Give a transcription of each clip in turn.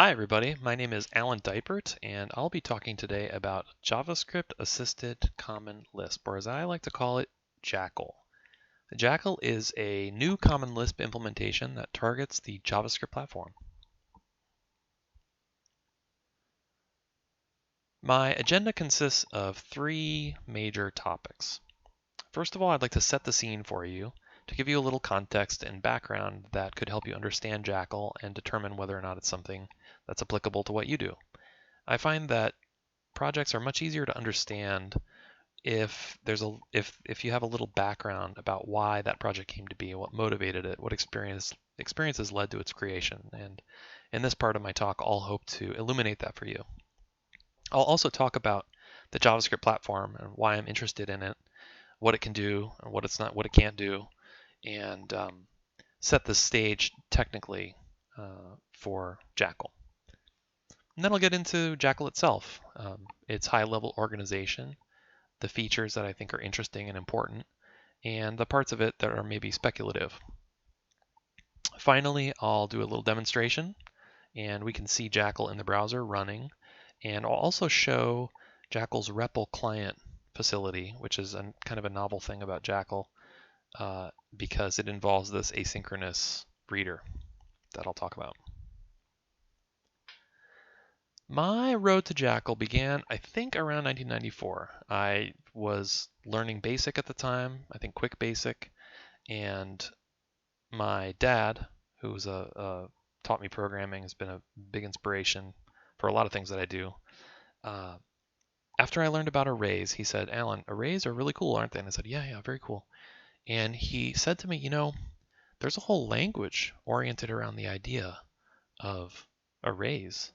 Hi everybody, my name is Alan Dipert and I'll be talking today about JavaScript Assisted Common Lisp, or as I like to call it, JACL. JACL is a new Common Lisp implementation that targets the JavaScript platform. My agenda consists of three major topics. First of all, I'd like to set the scene for you to give you a little context and background that could help you understand JACL and determine whether or not it's something that's applicable to what you do. I find that projects are much easier to understand if you have a little background about why that project came to be, what motivated it, what experiences led to its creation. And in this part of my talk, I'll hope to illuminate that for you. I'll also talk about the JavaScript platform and why I'm interested in it, what it can do, and what it can't do, and set the stage technically for JACL. And then I'll get into JACL itself, its high-level organization, the features that I think are interesting and important, and the parts of it that are maybe speculative. Finally, I'll do a little demonstration, and we can see JACL in the browser running, and I'll also show JACL's REPL client facility, which is kind of a novel thing about JACL because it involves this asynchronous reader that I'll talk about. My road to JACL began, I think, around 1994. I was learning BASIC at the time, I think Quick Basic, and my dad, who's taught me programming, has been a big inspiration for a lot of things that I do. After I learned about arrays, he said, "Alan, arrays are really cool, aren't they?" And I said, "Yeah, very cool." And he said to me, there's a whole language oriented around the idea of arrays.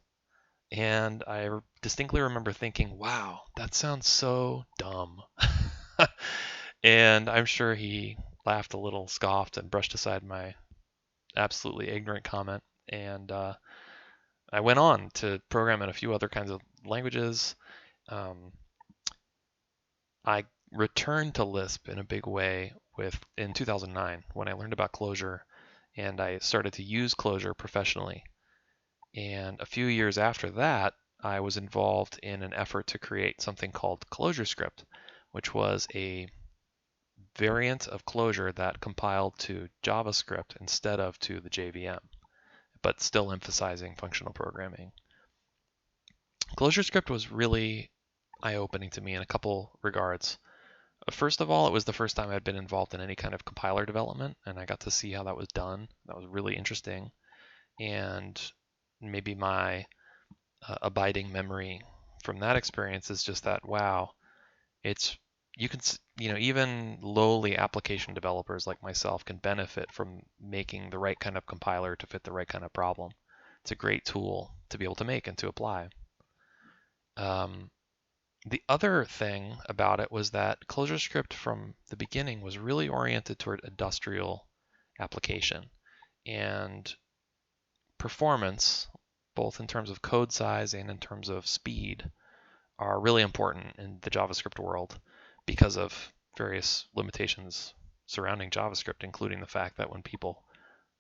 And I distinctly remember thinking, wow, that sounds so dumb. And I'm sure he laughed a little, scoffed, and brushed aside my absolutely ignorant comment. And I went on to program in a few other kinds of languages. I returned to Lisp in a big way in 2009 when I learned about Clojure and I started to use Clojure professionally. And a few years after that, I was involved in an effort to create something called ClojureScript, which was a variant of Clojure that compiled to JavaScript instead of to the JVM, but still emphasizing functional programming. ClojureScript was really eye-opening to me in a couple regards. First of all, it was the first time I'd been involved in any kind of compiler development, and I got to see how that was done. That was really interesting. And maybe my abiding memory from that experience is just that, wow, even lowly application developers like myself can benefit from making the right kind of compiler to fit the right kind of problem. It's a great tool to be able to make and to apply. The other thing about it was that ClojureScript from the beginning was really oriented toward industrial application, and performance, both in terms of code size and in terms of speed, are really important in the JavaScript world because of various limitations surrounding JavaScript, including the fact that when people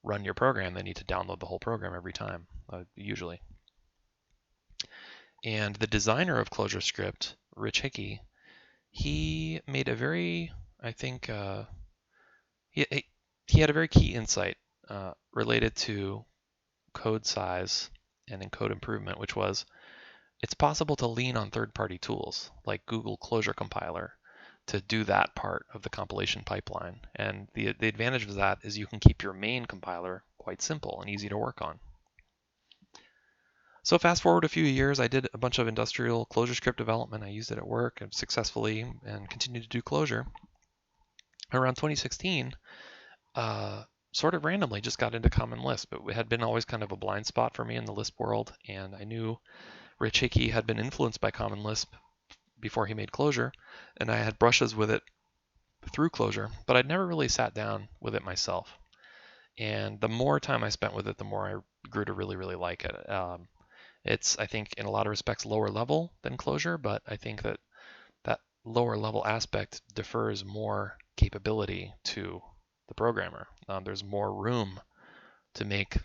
run your program, they need to download the whole program every time, usually. And the designer of ClojureScript, Rich Hickey, he made a very, I think, he had a very key insight related to code size and in code improvement, which was it's possible to lean on third-party tools like Google Clojure Compiler to do that part of the compilation pipeline. And the advantage of that is you can keep your main compiler quite simple and easy to work on. So fast forward a few years, I did a bunch of industrial ClojureScript development. I used it at work and successfully and continued to do Clojure. Around 2016, sort of randomly just got into Common Lisp. It had been always kind of a blind spot for me in the Lisp world, and I knew Rich Hickey had been influenced by Common Lisp before he made Clojure, and I had brushes with it through Clojure, but I'd never really sat down with it myself. And the more time I spent with it, the more I grew to really, really like it. It's, I think, in a lot of respects, lower level than Clojure, but I think that that lower level aspect defers more capability to the programmer. There's more room to make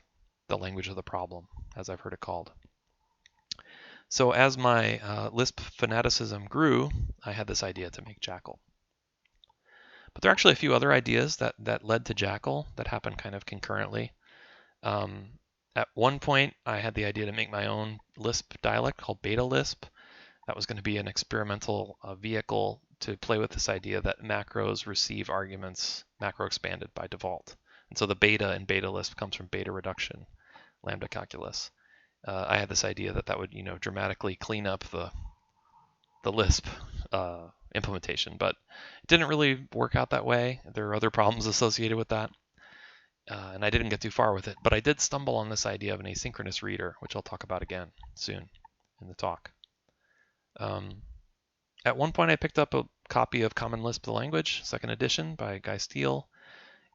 the language of the problem as I've heard it called. So as my Lisp fanaticism grew, I had this idea to make JACL. But there are actually a few other ideas that led to JACL that happened kind of concurrently. At one point, I had the idea to make my own Lisp dialect called Beta Lisp. That was going to be an experimental vehicle to play with this idea that macros receive arguments macro expanded by default. And so the beta in Beta Lisp comes from beta reduction lambda calculus. I had this idea that would, dramatically clean up the Lisp implementation, but it didn't really work out that way. There are other problems associated with that, and I didn't get too far with it. But I did stumble on this idea of an asynchronous reader, which I'll talk about again soon in the talk. At one point, I picked up a copy of Common Lisp: The Language, second edition by Guy Steele,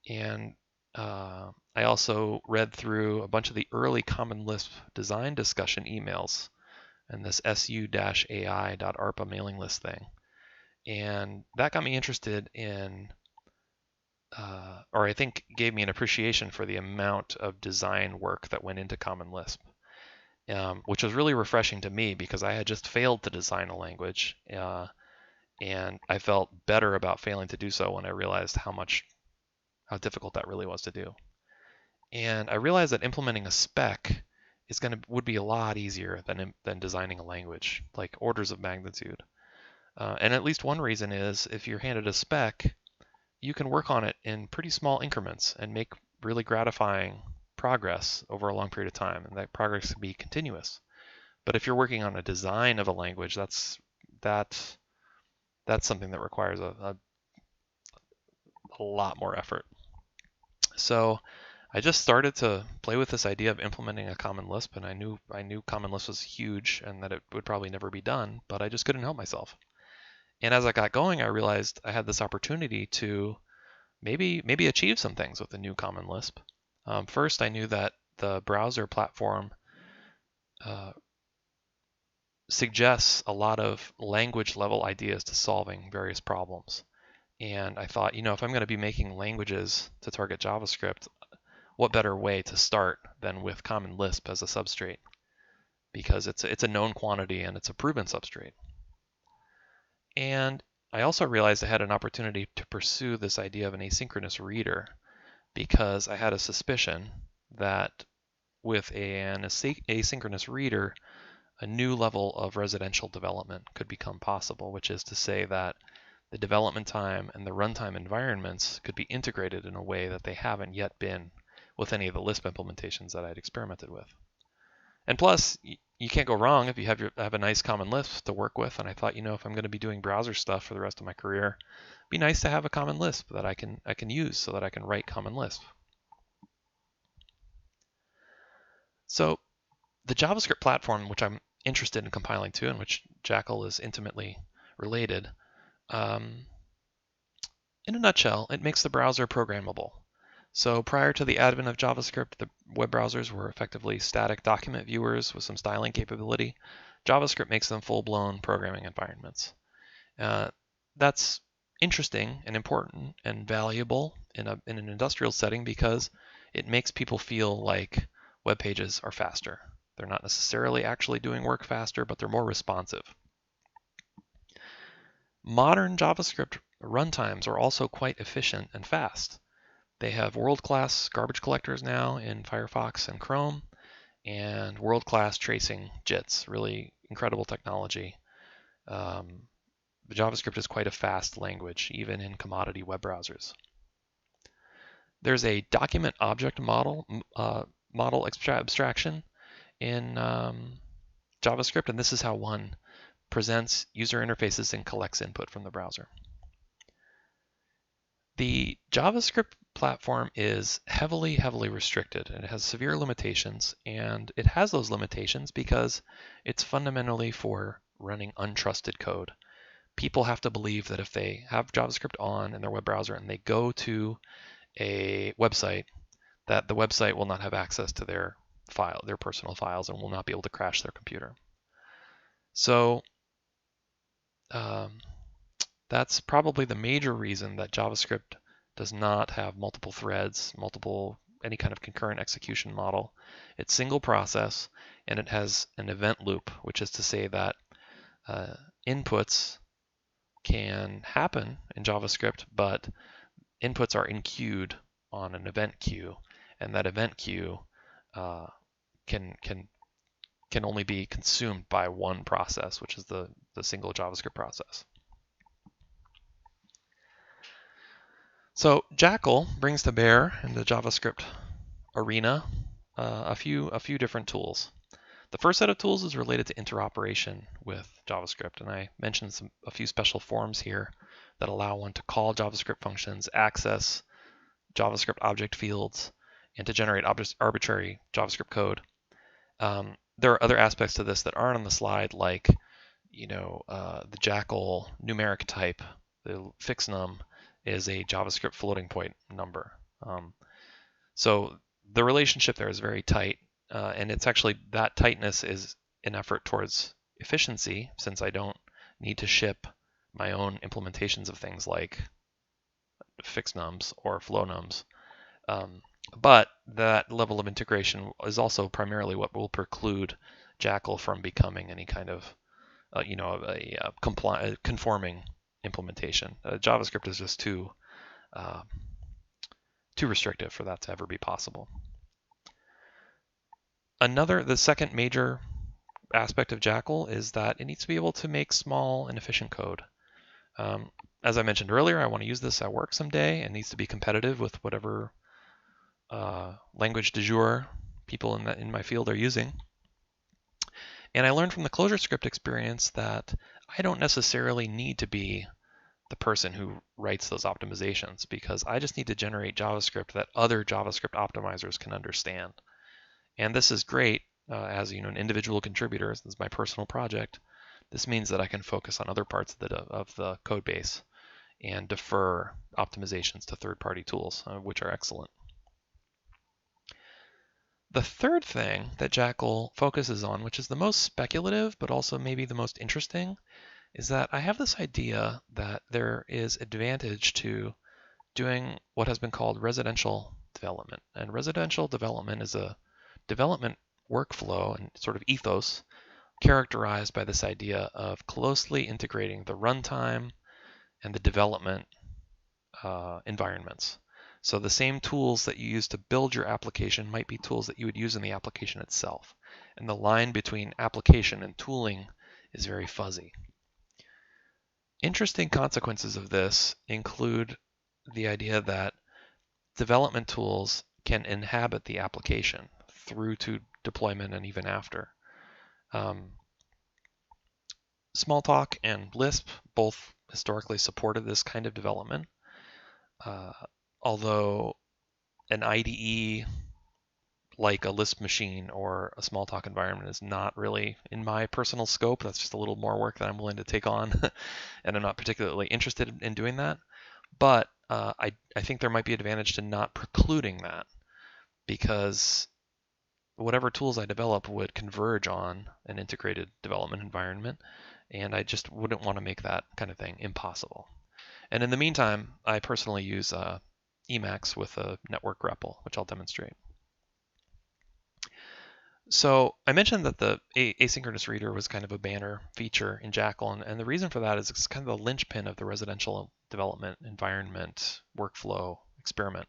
and I also read through a bunch of the early Common Lisp design discussion emails and this su-ai.arpa mailing list thing. And that got me interested in, or I think gave me an appreciation for the amount of design work that went into Common Lisp, which was really refreshing to me because I had just failed to design a language. And I felt better about failing to do so when I realized how difficult that really was to do. And I realized that implementing a spec would be a lot easier than designing a language, like orders of magnitude. And at least one reason is if you're handed a spec, you can work on it in pretty small increments and make really gratifying progress over a long period of time, and that progress can be continuous. But if you're working on a design of a language, that's something that requires a lot more effort. So I just started to play with this idea of implementing a Common Lisp, and I knew Common Lisp was huge and that it would probably never be done, but I just couldn't help myself. And as I got going, I realized I had this opportunity to maybe achieve some things with the new Common Lisp. First, I knew that the browser platform suggests a lot of language level ideas to solving various problems. And I thought, if I'm going to be making languages to target JavaScript, what better way to start than with Common Lisp as a substrate? Because it's a known quantity and it's a proven substrate. And I also realized I had an opportunity to pursue this idea of an asynchronous reader because I had a suspicion that with an asynchronous reader, a new level of residential development could become possible, which is to say that the development time and the runtime environments could be integrated in a way that they haven't yet been with any of the Lisp implementations that I'd experimented with. And plus, you can't go wrong if you have a nice Common Lisp to work with. And I thought, if I'm going to be doing browser stuff for the rest of my career, it'd be nice to have a Common Lisp that I can use so that I can write Common Lisp. So the JavaScript platform, which I'm interested in compiling to, and which JACL is intimately related, in a nutshell, it makes the browser programmable. So prior to the advent of JavaScript, the web browsers were effectively static document viewers with some styling capability. JavaScript makes them full-blown programming environments. That's interesting and important and valuable in an industrial setting because it makes people feel like web pages are faster. They're not necessarily actually doing work faster, but they're more responsive. Modern JavaScript runtimes are also quite efficient and fast. They have world-class garbage collectors now in Firefox and Chrome, and world-class tracing JITs, really incredible technology. JavaScript is quite a fast language, even in commodity web browsers. There's a document object model abstraction in JavaScript, and this is how one presents user interfaces and collects input from the browser. The JavaScript platform is heavily restricted, and it has severe limitations, and it has those limitations because it's fundamentally for running untrusted code. People have to believe that if they have JavaScript on in their web browser and they go to a website, that the website will not have access to their personal files, and will not be able to crash their computer. So that's probably the major reason that JavaScript does not have multiple threads, multiple any kind of concurrent execution model. It's single process, and it has an event loop, which is to say that inputs can happen in JavaScript, but inputs are enqueued on an event queue, and that event queue can only be consumed by one process, which is the single JavaScript process. So JACL brings to bear in the JavaScript arena a few different tools. The first set of tools is related to interoperation with JavaScript, and I mentioned a few special forms here that allow one to call JavaScript functions, access JavaScript object fields, and to generate arbitrary JavaScript code. There are other aspects to this that aren't on the slide, like the JACL numeric type, the fixed num, is a JavaScript floating point number. So the relationship there is very tight, and it's actually that tightness is an effort towards efficiency, since I don't need to ship my own implementations of things like fixed nums or flow nums. But that level of integration is also primarily what will preclude JACL from becoming any kind of conforming implementation. JavaScript is just too restrictive for that to ever be possible. The second major aspect of JACL is that it needs to be able to make small and efficient code. As I mentioned earlier, I want to use this at work someday. It needs to be competitive with whatever language du jour people in my field are using. And I learned from the ClojureScript experience that I don't necessarily need to be the person who writes those optimizations, because I just need to generate JavaScript that other JavaScript optimizers can understand. And this is great as an individual contributor. This is my personal project. This means that I can focus on other parts of the code base and defer optimizations to third-party tools, which are excellent. The third thing that JACL focuses on, which is the most speculative but also maybe the most interesting, is that I have this idea that there is advantage to doing what has been called residential development. And residential development is a development workflow and sort of ethos characterized by this idea of closely integrating the runtime and the development environments. So the same tools that you use to build your application might be tools that you would use in the application itself. And the line between application and tooling is very fuzzy. Interesting consequences of this include the idea that development tools can inhabit the application through to deployment and even after. Smalltalk and Lisp both historically supported this kind of development. Although an IDE like a Lisp machine or a Smalltalk environment is not really in my personal scope. That's just a little more work that I'm willing to take on, and I'm not particularly interested in doing that. But I think there might be advantage to not precluding that, because whatever tools I develop would converge on an integrated development environment, and I just wouldn't want to make that kind of thing impossible. And in the meantime, I personally use Emacs with a network REPL, which I'll demonstrate. So I mentioned that the asynchronous reader was kind of a banner feature in JACL, and the reason for that is it's kind of the linchpin of the residential development environment workflow experiment.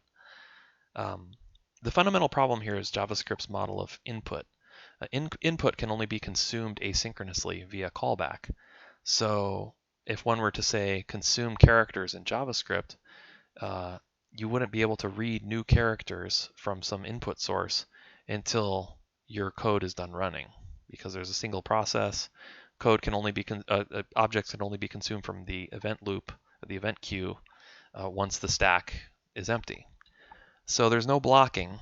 The fundamental problem here is JavaScript's model of input. Input can only be consumed asynchronously via callback. So if one were to say consume characters in JavaScript, you wouldn't be able to read new characters from some input source until your code is done running, because there's a single process. Code can only be objects can only be consumed from the event loop, the event queue, once the stack is empty. So there's no blocking,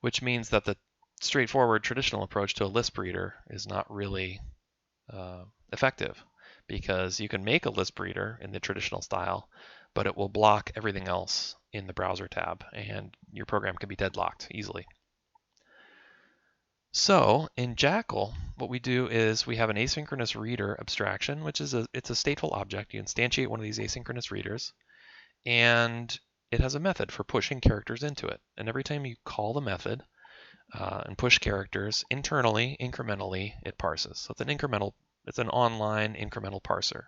which means that the straightforward traditional approach to a Lisp reader is not really effective, because you can make a Lisp reader in the traditional style, but it will block everything else in the browser tab, and your program can be deadlocked easily. So in JACL, what we do is we have an asynchronous reader abstraction, which is it's a stateful object. You instantiate one of these asynchronous readers, and it has a method for pushing characters into it. And every time you call the method and push characters internally, incrementally, it parses. So it's an online incremental parser.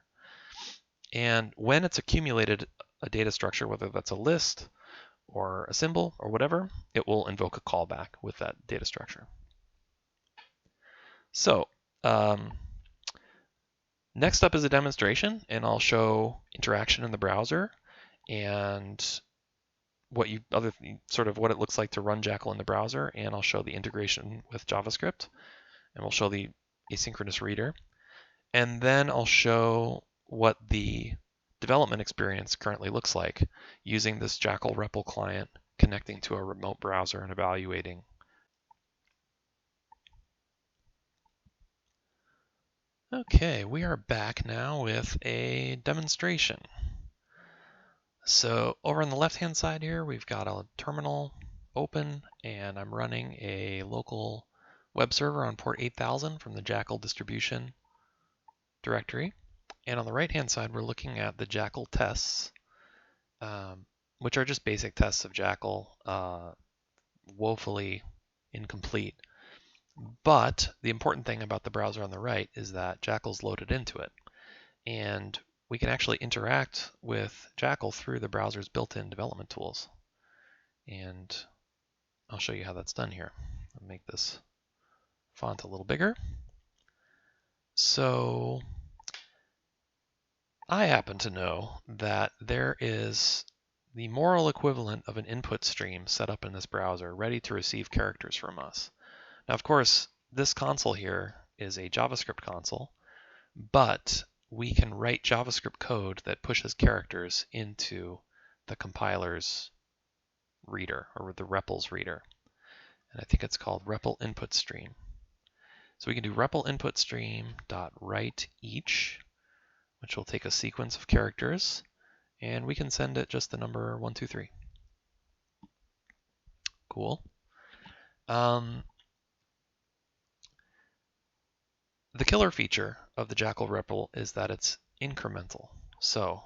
And when it's accumulated a data structure, whether that's a list or a symbol or whatever, it will invoke a callback with that data structure. So next up is a demonstration, and I'll show interaction in the browser and what it looks like to run JACL in the browser, and I'll show the integration with JavaScript, and we'll show the asynchronous reader, and then I'll show what the development experience currently looks like using this JACL REPL client connecting to a remote browser and evaluating. Okay, we are back now with a demonstration. So over on the left-hand side here, we've got a terminal open, and I'm running a local web server on port 8000 from the JACL distribution directory. And on the right-hand side, we're looking at the JACL tests, which are just basic tests of JACL, woefully incomplete. But the important thing about the browser on the right is that JACL's loaded into it. And we can actually interact with JACL through the browser's built-in development tools. And I'll show you how that's done here. I'll make this font a little bigger. So I happen to know that there is the moral equivalent of an input stream set up in this browser ready to receive characters from us. Now, of course, this console here is a JavaScript console, but we can write JavaScript code that pushes characters into the compiler's reader, or the REPL's reader. And I think it's called REPL input stream. So we can do REPL input stream dot write each, which will take a sequence of characters, and we can send it just the number 123. Cool. The killer feature of the JACL REPL is that it's incremental. So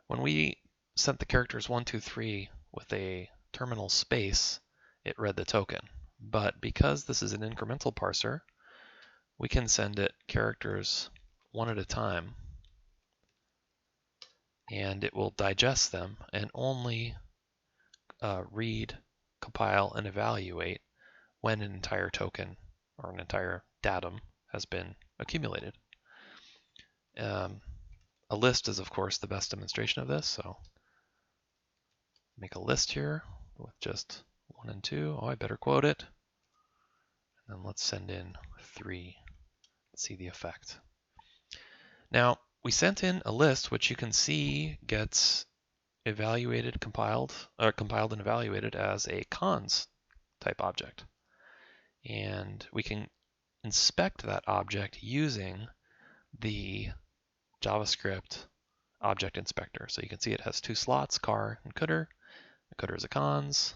when we sent the characters 1, 2, 3 with a terminal space, it read the token. But because this is an incremental parser, we can send it characters one at a time, and it will digest them and only read, compile, and evaluate when an entire token or an entire datum has been accumulated. A list is, of course, the best demonstration of this. So make a list here with just 1 and 2. Oh, I better quote it. And then let's send in 3. Let's see the effect. Now, we sent in a list, which you can see gets evaluated, compiled and evaluated as a cons type object. And we can inspect that object using the JavaScript object inspector. So you can see it has 2 slots, car and cdr. The cdr is a cons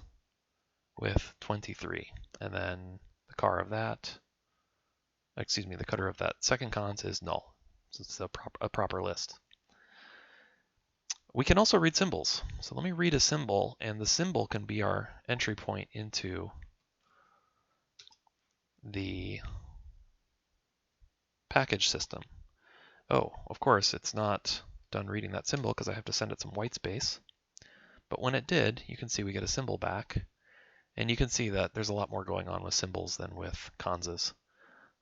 with 23. And then the car of that, the cdr of that second cons is null. So it's a proper list. We can also read symbols. So let me read a symbol, and the symbol can be our entry point into the package system. Oh, of course, it's not done reading that symbol because I have to send it some white space. But when it did, you can see we get a symbol back. And you can see that there's a lot more going on with symbols than with conses.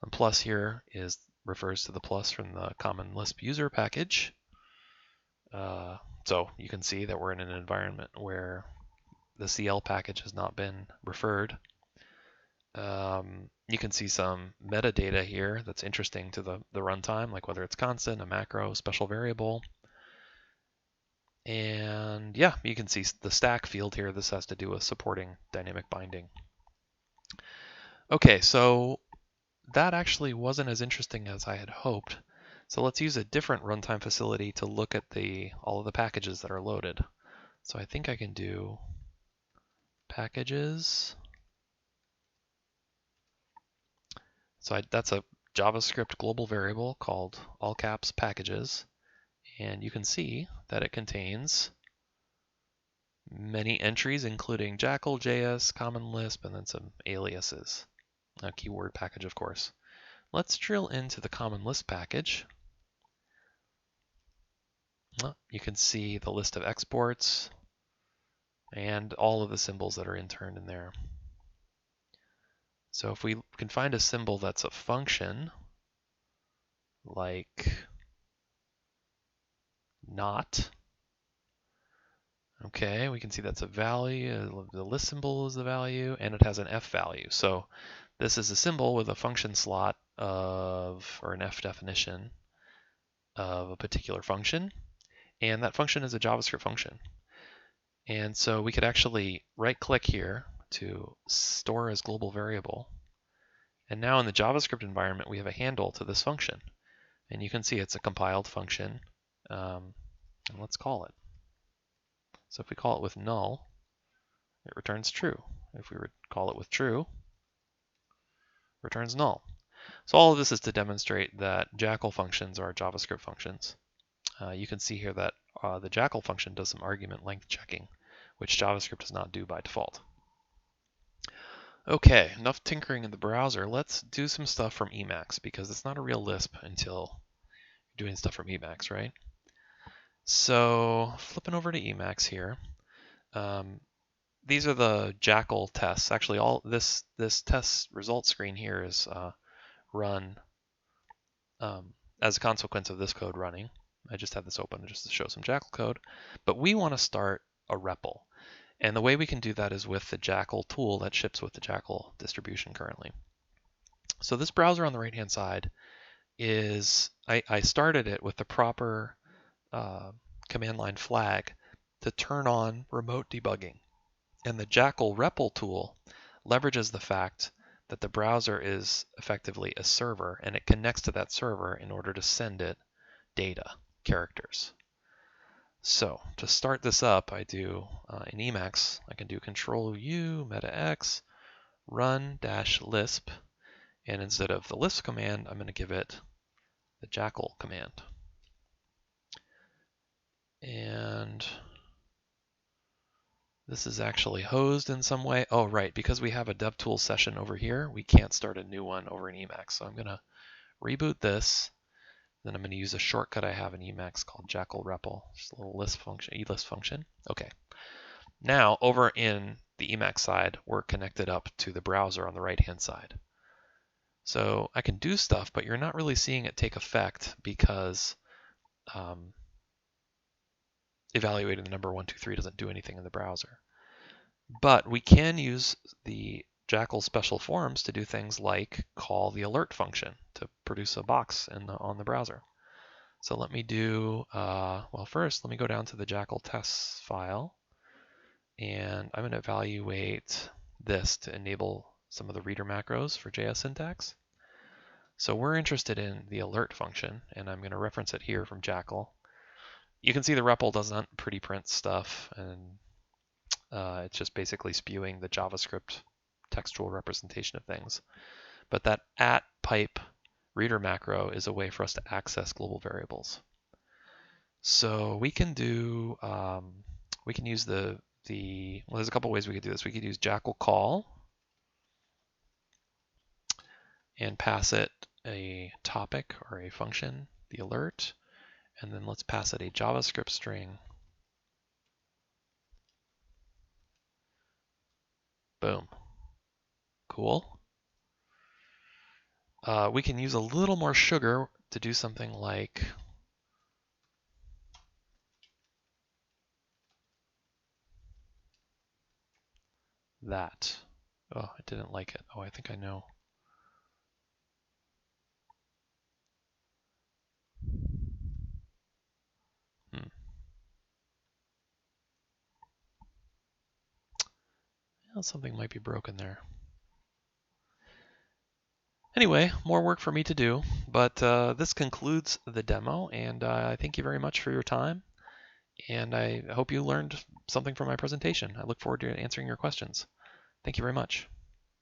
And plus here refers to the plus from the common Lisp user package. So you can see that we're in an environment where the CL package has not been referred. You can see some metadata here that's interesting to the runtime, like whether it's constant, a macro, special variable. And yeah, you can see the stack field here. This has to do with supporting dynamic binding. Okay, so that actually wasn't as interesting as I had hoped. So let's use a different runtime facility to look at all of the packages that are loaded. So I think I can do packages. So that's a JavaScript global variable called all caps packages. And you can see that it contains many entries, including JACL, JS, Common Lisp, and then some aliases. A keyword package, of course. Let's drill into the Common Lisp package. You can see the list of exports and all of the symbols that are interned in there. So if we can find a symbol that's a function, like not, okay, we can see that's a value. The list symbol is the value, and it has an f value. So this is a symbol with a function slot of, or an f definition of a particular function, and that function is a JavaScript function. And so we could actually right-click here to store as global variable. And now in the JavaScript environment, we have a handle to this function. And you can see it's a compiled function. And let's call it. So if we call it with null, it returns true. If we call it with true, it returns null. So all of this is to demonstrate that JACL functions are JavaScript functions. You can see here that the JACL function does some argument length checking, which JavaScript does not do by default. Okay, enough tinkering in the browser. Let's do some stuff from Emacs, because it's not a real Lisp until you're doing stuff from Emacs, right? So flipping over to Emacs here, these are the JACL tests. Actually, all this test result screen here is run as a consequence of this code running. I just had this open just to show some JACL code, but we want to start a REPL. And the way we can do that is with the JACL tool that ships with the JACL distribution currently. So this browser on the right-hand side is, I started it with the proper command line flag to turn on remote debugging. And the JACL REPL tool leverages the fact that the browser is effectively a server, and it connects to that server in order to send it data, characters. So to start this up, I do in Emacs, I can do Control-U, Meta-X, run-lisp, and instead of the Lisp command, I'm going to give it the JACL command. And this is actually hosed in some way. Oh, right, because we have a DevTools session over here, we can't start a new one over in Emacs. So I'm going to reboot this. Then I'm going to use a shortcut I have in Emacs called JACL REPL, just a little Lisp function, eLisp function. Okay. Now over in the Emacs side, we're connected up to the browser on the right-hand side. So I can do stuff, but you're not really seeing it take effect because evaluating the number 1, 2, 3 doesn't do anything in the browser. But we can use the JACL special forms to do things like call the alert function to produce a box on the browser. So let me do, well, first, let me go down to the JACL tests file, and I'm going to evaluate this to enable some of the reader macros for JS syntax. So we're interested in the alert function, and I'm going to reference it here from JACL. You can see the REPL doesn't pretty print stuff, and it's just basically spewing the JavaScript textual representation of things. But that @pipe reader macro is a way for us to access global variables. So we can do, we can use well, there's a couple ways we could do this. We could use JACL call and pass it a topic or a function, the alert, and then let's pass it a JavaScript string. Boom. Cool. We can use a little more sugar to do something like that. Oh, I didn't like it. Oh, I think I know. Well, something might be broken there. Anyway, more work for me to do, but this concludes the demo, and I thank you very much for your time, and I hope you learned something from my presentation. I look forward to answering your questions. Thank you very much.